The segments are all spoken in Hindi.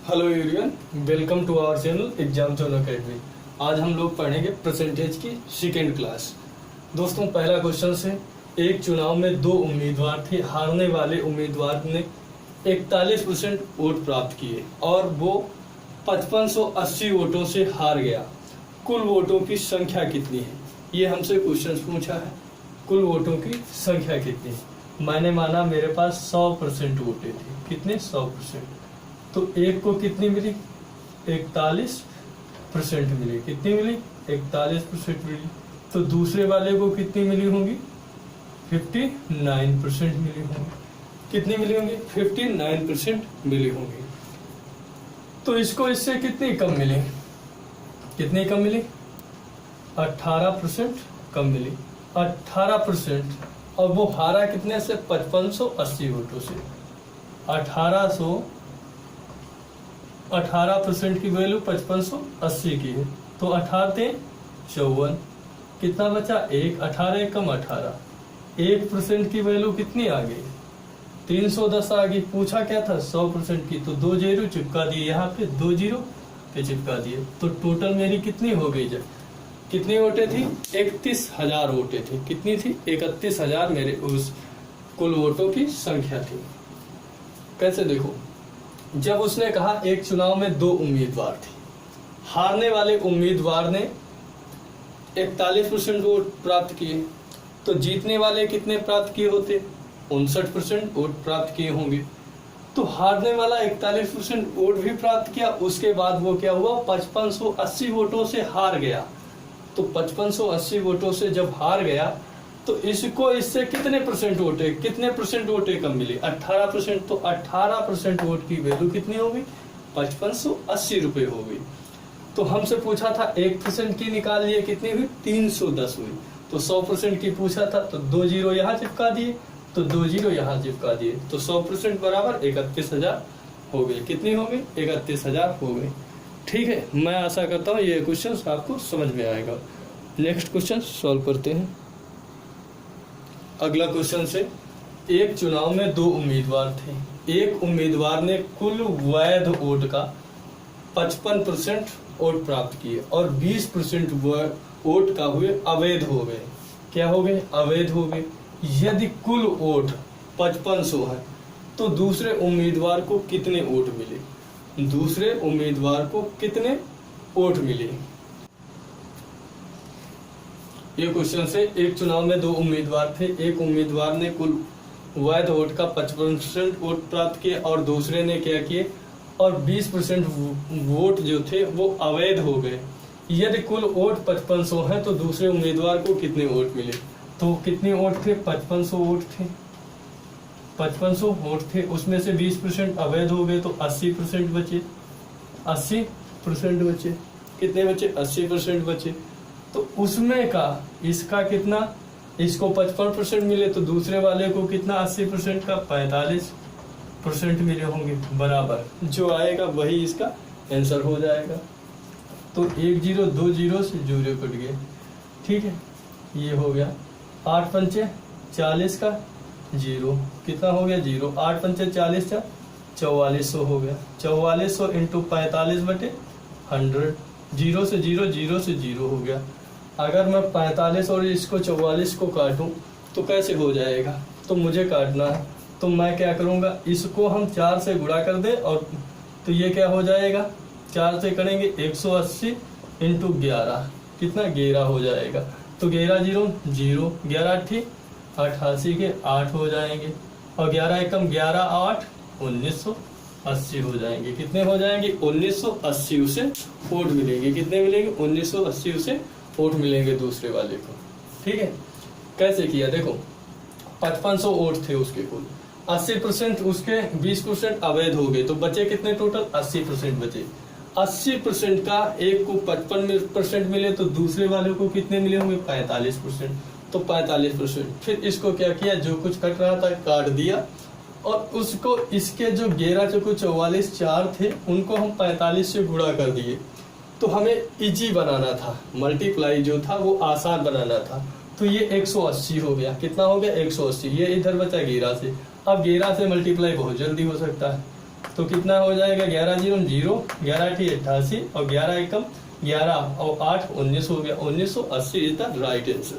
Hello everyone, welcome to our channel Exam Zone Academy. आज हम लोग पढ़ेंगे परसेंटेज की सेकेंड क्लास। दोस्तों, पहला क्वेश्चन से एक चुनाव में दो उम्मीदवार थे। हारने वाले उम्मीदवार ने 41% वोट प्राप्त किए और वो 5580 वोटों से हार गया। कुल वोटों की संख्या कितनी है? ये हमसे क्वेश्चन पूछा है। कुल वोटों की संख्या कितनी है? मैंने माना मेरे पास 100% वोटें थे। कितने? 100%। तो एक को कितनी मिली? 41% मिली। कितनी मिली? 41% मिली। तो दूसरे वाले को कितनी मिली होंगी? 59% मिली होंगी। कितनी मिली होंगी? 59% मिली होंगी। तो इसको इससे कितनी कम मिली? कितनी कम मिली? 18% कम मिली। 18%। और वो हारा कितने से? 5580 वोटों से। 18% की वैल्यू 5580 की है। तो 18 54। कितना बचा? 1। 18 कम 18। 1% की वैल्यू कितनी आ गई? 310 आ गई। पूछा क्या था? 100% की। तो 2 जीरो चिपका दिए, यहाँ पे 2 जीरो पे चिपका दिए। तो टोटल मेरी कितनी हो गई? जब कितनी वोटें थी? 31,000 वोटें थी। कितनी थी? 31,000 मेरे उस कुल वोटों की संख्या थी। कैसे? देखो, जब उसने कहा एक चुनाव में दो उम्मीदवार थे। हारने वाले उम्मीदवार ने 41% वोट प्राप्त किए, तो जीतने वाले कितने प्राप्त किए होते? 59% वोट प्राप्त किए होंगे। तो हारने वाला 41% वोट भी प्राप्त किया। उसके बाद वो क्या हुआ? 5580 वोटों से हार गया। तो 5580 वोटों से जब हार गया तो इसको इससे कितने परसेंट वोटे कम मिली? 18%। तो 18% वोट की वैल्यू कितनी होगी? 5580 रुपए हो गई। तो हमसे पूछा था 1% की निकाल लिए, कितनी हुई? 310 हुई। तो 100% की पूछा था, तो 2 जीरो यहाँ चिपका दिए, तो 2 जीरो यहाँ चिपका दिए। तो 100% बराबर 31,000 हो गई। कितनी हो गई? 31,000 हो गई। ठीक है, मैं आशा करता हूँ ये क्वेश्चन आपको समझ में आएगा। नेक्स्ट क्वेश्चन सॉल्व करते हैं। अगला क्वेश्चन से एक चुनाव में दो उम्मीदवार थे। एक उम्मीदवार ने कुल वैध वोट का 55% वोट प्राप्त किए और 20% वोट का हुए अवैध हो गए। क्या हो गए? अवैध हो गए। यदि कुल वोट 5500 है तो दूसरे उम्मीदवार को कितने वोट मिले? दूसरे उम्मीदवार को कितने वोट मिले? ये क्वेश्चन से एक चुनाव में दो उम्मीदवार थे। एक उम्मीदवार ने कुल वैध वोट का 55% वोट प्राप्त किए और दूसरे ने क्या किए? और 20% वोट जो थे वो अवैध हो गए। यदि कुल वोट 5500 है तो दूसरे उम्मीदवार को कितने वोट मिले? तो कितने वोट थे? 5500 वोट थे। 5500 वोट थे, उसमें से 20% अवैध हो गए तो 80% बचे। 80% बचे। कितने बचे? 80% बचे। तो उसमें का इसका कितना? इसको 55% मिले तो दूसरे वाले को कितना? 80% का 45% मिले होंगे। बराबर जो आएगा वही इसका आंसर हो जाएगा। तो 1 जीरो 2 जीरो से जीरो कट गए। ठीक है, ये हो गया। 8 पंचे 40 का जीरो। कितना हो गया? जीरो। 8 पंचे 40 का 4400 हो गया। 4400 इंटू 45/100। जीरो से जीरो, जीरो से जीरो हो गया। अगर मैं 45 और इसको 44 को काटूं तो कैसे हो जाएगा? तो मुझे काटना है, तो मैं क्या करूंगा? इसको हम 4 से गुणा कर दें और तो ये क्या हो जाएगा? 4 से करेंगे 180 इंटू 11। कितना? 11 हो जाएगा। तो 11 जीरो जीरो, 11 8 88 के 8 हो जाएंगे और 11 एकम 11 8 1980 हो जाएंगे। कितने हो जाएंगे? 1980 उसे वोट मिलेंगे। कितने मिलेंगे? 1980 उसे वोट मिलेंगे दूसरे वाले को। ठीक है, कैसे किया? देखो, 5500 वोट थे उसके कुल, 80% उसके 20% अवैध हो गए तो बचे कितने टोटल? 80% बचे। 80% का एक को 55% मिले तो दूसरे वाले को कितने मिले होंगे? 45%। तो 45%। फिर इसको क्या किया? जो कुछ कट रहा था काट दिया और उसको इसके जो 11 चौको 44 4 थे उनको हम 45 से गुणा कर दिए। तो हमें इजी बनाना था, मल्टीप्लाई जो था वो आसान बनाना था। तो ये 180 हो गया। कितना हो गया? 180। ये इधर बचा 11 से। अब 11 से मल्टीप्लाई बहुत जल्दी हो सकता है। तो कितना हो जाएगा, 11 जीरो 0, 11 8 88 और 11 एकम 11 और 8 19 हो गया, 1980 इज द राइट आंसर।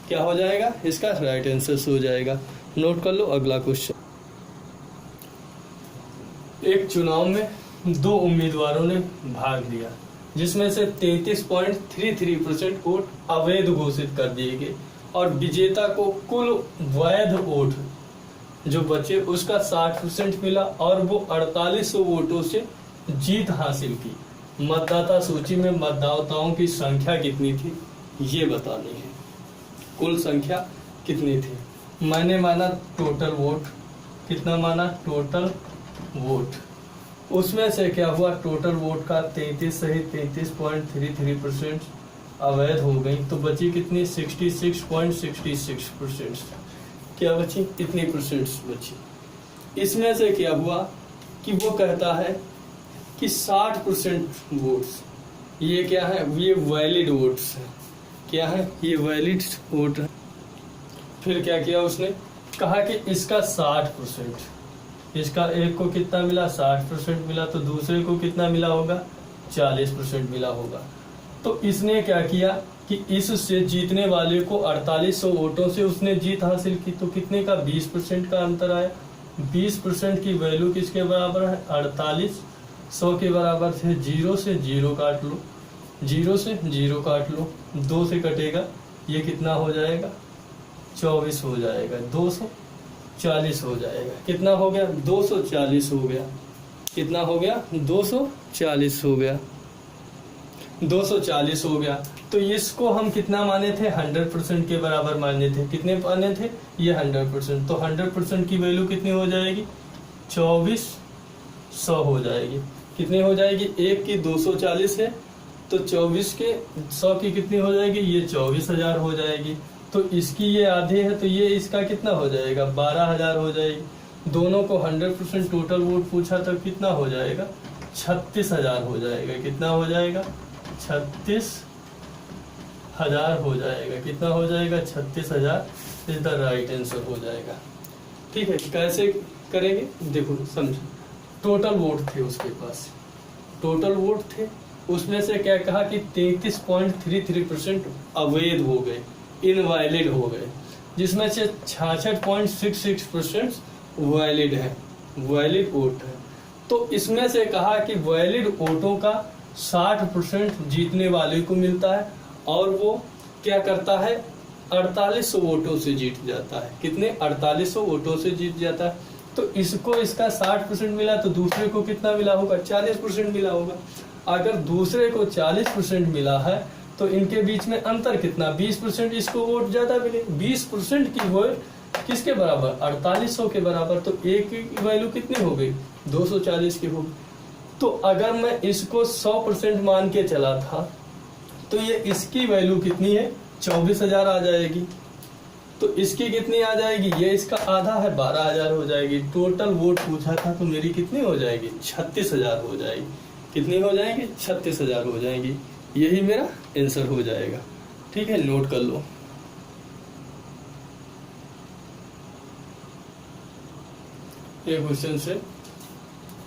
क्या हो जाएगा, इसका राइट आंसर हो जाएगा। नोट कर लो अगला क्वेश्चन। एक चुनाव में 2 उम्मीदवारों ने भाग लिया, जिसमें से 33.33% वोट अवैध घोषित कर दिए गए और विजेता को कुल वैध वोट जो बचे उसका 60% मिला और वो 4800 वोटों से जीत हासिल की। मतदाता सूची में मतदाताओं की संख्या कितनी थी ये बतानी है। कुल संख्या कितनी थी, मैंने माना टोटल वोट, कितना माना टोटल वोट, उसमें से क्या हुआ टोटल वोट का 33 सहित 33.33% अवैध हो गई, तो बची कितनी 66.66%। क्या बची, कितनी परसेंट बची। इसमें से क्या हुआ कि वो कहता है कि 60% वोट्स ये क्या है, ये वैलिड वोट्स है। क्या है, ये वैलिड वोट है। फिर क्या किया उसने, कहा कि इसका 60%, इसका एक को कितना मिला 60% मिला, तो दूसरे को कितना मिला होगा 40% मिला होगा। तो इसने क्या किया कि इससे जीतने वाले को 4800 वोटों से उसने जीत हासिल की, तो कितने का 20% का अंतर आया। 20% की वैल्यू किसके बराबर है, 4800 के बराबर थे। 0 से 0 काट लो, 0 से 0 काट लो, 2 से कटेगा, ये कितना हो जाएगा 24 हो जाएगा, 240 हो जाएगा। कितना हो गया 240 हो गया, कितना हो गया 240 हो गया, 240 हो गया। तो इसको हम कितना माने थे 100% के बराबर माने थे। कितने माने थे, ये 100%। तो 100% की वैल्यू कितनी हो जाएगी 2400 हो जाएगी। कितनी हो जाएगी, एक की 240 है तो 24 के 100 की कितनी हो जाएगी, ये 24,000 हो जाएगी। तो इसकी ये आधी है तो ये इसका कितना हो जाएगा 12,000 हो जाएगी। दोनों को 100% टोटल वोट पूछा तो कितना हो जाएगा 36,000 हो जाएगा। कितना हो जाएगा 36,000 हो जाएगा। कितना हो जाएगा 36,000 इज द राइट आंसर हो जाएगा। ठीक है, कैसे करेंगे देखो समझो। टोटल वोट थे उसके पास, टोटल वोट थे, उसमें से क्या कहा कि 33.33% अवैध हो गए, इनवैलिड हो गए, जिसमें से 66.66% वैलिड है, वैलिड वोट है। तो इसमें से कहा कि वैलिड वोटों का 60% जीतने वाले को मिलता है और वो क्या करता है 4800 वोटों से जीत जाता है। कितने 4800 वोटों से जीत जाता है। तो इसको इसका 60% मिला तो दूसरे को कितना मिला होगा 40% मिला होगा। अगर दूसरे को 40% मिला है तो इनके बीच में अंतर कितना 20%, इसको वोट ज्यादा मिले। 20% की वोट किसके बराबर 4800 के बराबर। तो एक की वैल्यू कितनी हो गई 240 की होगी। तो अगर मैं इसको 100% मान के चला था तो ये इसकी वैल्यू कितनी है 24,000 आ जाएगी। तो इसकी कितनी आ जाएगी, ये इसका आधा है 12,000 हो जाएगी। टोटल वोट पूछा था तो मेरी कितनी हो जाएगी 36,000 हो जाएगी। कितनी हो जाएगी 36,000 हो जाएगी। यही मेरा आंसर हो जाएगा। ठीक है, नोट कर लो। एक क्वेश्चन से,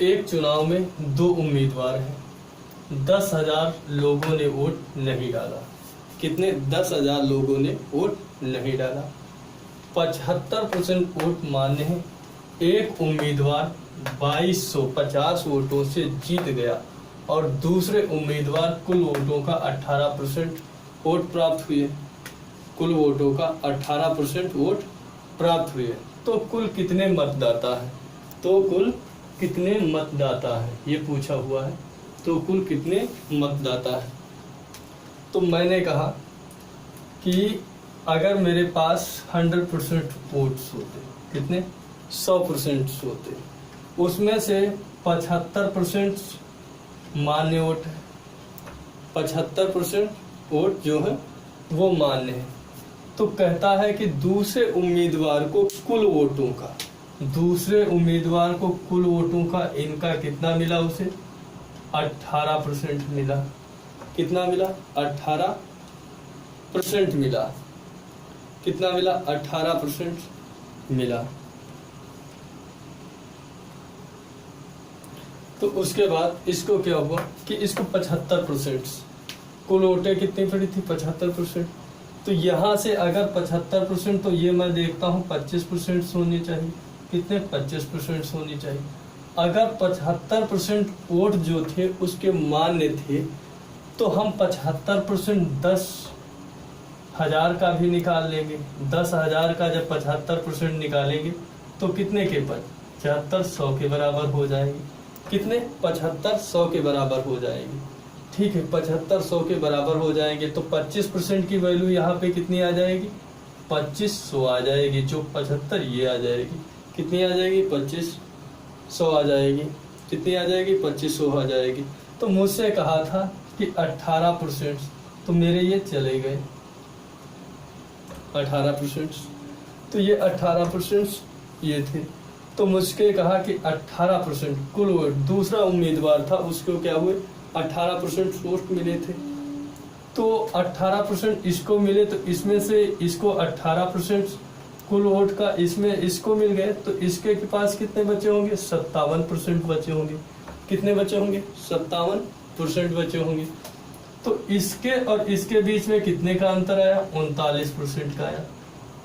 एक चुनाव में 2 उम्मीदवार हैं, 10,000 लोगों ने वोट नहीं डाला। कितने 10,000 लोगों ने वोट नहीं डाला। 75% वोट मान्य है। एक उम्मीदवार 2250 वोटों से जीत गया और दूसरे उम्मीदवार कुल वोटों का 18% वोट प्राप्त हुए। कुल वोटों का 18% वोट प्राप्त हुए। तो कुल कितने मतदाता है, तो कुल कितने मतदाता है ये पूछा हुआ है। तो कुल कितने मतदाता है। तो मैंने कहा कि अगर मेरे पास 100% वोट्स होते, कितने 100% होते, उसमें से 75% मान्य वोट है। 75% वोट जो है वो मान्य है। तो कहता है कि दूसरे उम्मीदवार को कुल वोटों का, दूसरे उम्मीदवार को कुल वोटों का इनका कितना मिला, उसे 18% मिला। कितना मिला 18% मिला। कितना मिला 18% मिला। तो उसके बाद इसको क्या हुआ कि इसको 75%, कुल वोटें कितनी पड़ी थी 75%। तो यहाँ से अगर 75%, तो ये मैं देखता हूँ 25% होनी चाहिए। कितने 25% होनी चाहिए। अगर 75% वोट जो थे उसके मान्य थे, तो हम 75% 10,000 का भी निकाल लेंगे। 10,000 का जब 75% निकालेंगे तो कितने के 7500 के बराबर हो जाएंगे। कितने 7500 के बराबर हो जाएंगे। ठीक है, 7500 के बराबर हो जाएंगे। तो 25% की वैल्यू यहाँ पे कितनी आ जाएगी 2500 आ जाएगी। जो 75 ये आ जाएगी, कितनी आ जाएगी 2500 आ जाएगी। कितनी आ जाएगी 2500 आ जाएगी। तो मुझसे कहा था कि 18%, तो मेरे ये चले गए 18%। तो ये 18% ये थे। तो मुझसे कहा कि 18% कुल वोट, दूसरा उम्मीदवार था उसको क्या हुए 18% वोट मिले थे। तो 18% इसको मिले, तो इसमें से इसको 18% कुल वोट का इसमें इसको मिल गए। तो इसके के पास कितने बचे होंगे 57% बचे होंगे। कितने बचे होंगे 57% बचे होंगे। तो इसके और इसके बीच में कितने का अंतर आया 39% का आया।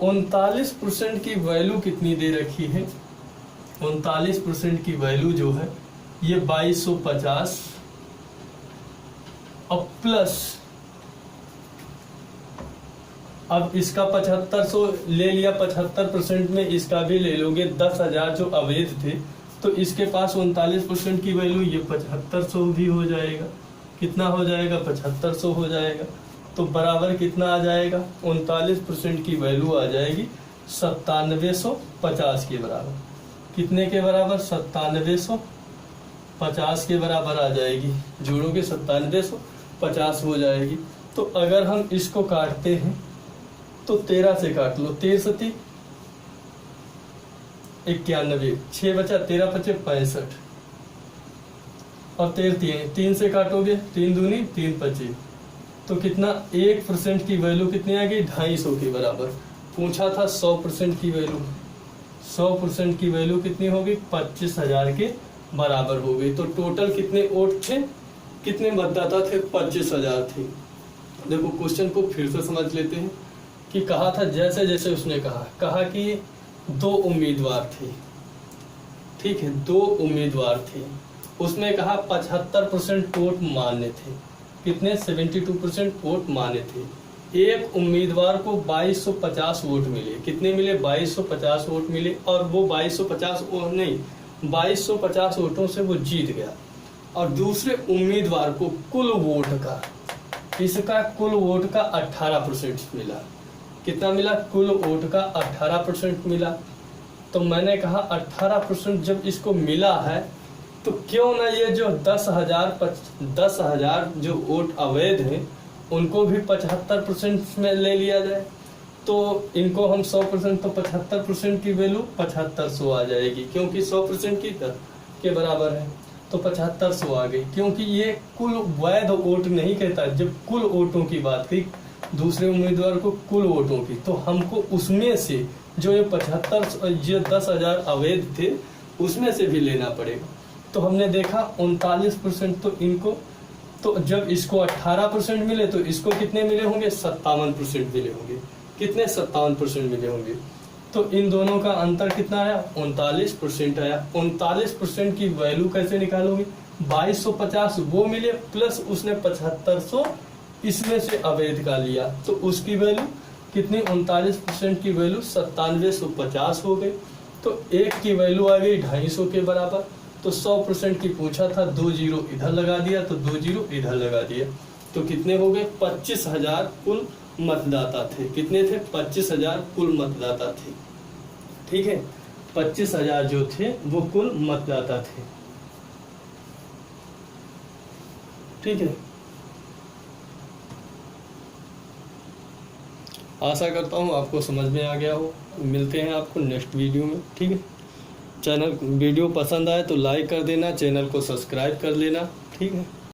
39% की वैल्यू कितनी दे रखी है 39% की वैल्यू जो है ये 2250 और प्लस, अब इसका 7500 ले लिया, 75% में इसका भी ले लोगे 10,000 जो अवैध थे। तो इसके पास 39% की वैल्यू, ये 7500 भी हो जाएगा। कितना हो जाएगा 7500 हो जाएगा। तो बराबर कितना आ जाएगा 39% की वैल्यू आ जाएगी 9750 के बराबर। कितने के बराबर 9750 के बराबर आ जाएगी। जोड़ोगे 9750 हो जाएगी। तो अगर हम इसको काटते हैं तो 13 से काट लो, 13 सती 91, 6 बचा, 13 बचे 65 और 13 3 से काटोगे 3 दूनी 3 25। तो कितना 1% की वैल्यू कितनी आ गई 250 के बराबर। पूछा था 100% की वैल्यू, 100% की वैल्यू कितनी होगी 25,000 के बराबर हो गई। तो टोटल कितने वोट थे, कितने मतदाता थे 25,000 थे। देखो क्वेश्चन को फिर से समझ लेते हैं कि कहा था, जैसे जैसे उसने कहा कि 2 उम्मीदवार थे। ठीक है, 2 उम्मीदवार थे। उसमें कहा 75% वोट मान्य थे। कितने 72% वोट मान्य थे। एक उम्मीदवार को 2250 वोट मिले। कितने मिले 2250 वोट मिले। और वो 2250 वोटों से वो जीत गया। और दूसरे उम्मीदवार को कुल वोट का, इसका कुल वोट का 18% मिला। कितना मिला कुल वोट का 18% मिला। तो मैंने कहा 18% जब इसको मिला है तो क्यों ना ये जो 10,000 जो वोट अवैध हैं उनको भी 75% में ले लिया जाए। तो इनको हम 100%, तो 75% की वैल्यू 7500 आ जाएगी, क्योंकि 100% के बराबर है। तो 7500 आ गई, क्योंकि ये कुल वैध वोट नहीं कहता। जब कुल वोटों की बात की दूसरे उम्मीदवार को कुल वोटों की, तो हमको उसमें से जो ये 10,000 अवैध थे उसमें से भी लेना पड़ेगा। तो हमने देखा 39%। तो इनको, तो जब इसको 18% मिले तो इसको कितने मिले होंगे 57% मिले होंगे। कितने 57% मिले होंगे। तो इन दोनों का अंतर कितना आया 39% आया। 39% की वैल्यू कैसे निकालोगे 2250 वो मिले प्लस उसने 7500 इसमें से अवैध का लिया, तो उसकी वैल्यू कितनी 39% की वैल्यू 9750 हो गई। तो एक की वैल्यू आ गई 250 के बराबर। तो 100% की पूछा था, 2 जीरो इधर लगा दिया, तो 2 जीरो इधर लगा दिया। तो कितने हो गए 25,000 कुल मतदाता थे। कितने थे 25,000 कुल मतदाता थे। ठीक है, 25,000 जो थे वो कुल मतदाता थे। ठीक है, आशा करता हूँ आपको समझ में आ गया हो। मिलते हैं आपको नेक्स्ट वीडियो में। ठीक है, वीडियो पसंद आए तो लाइक कर देना, चैनल को सब्सक्राइब कर लेना। ठीक है।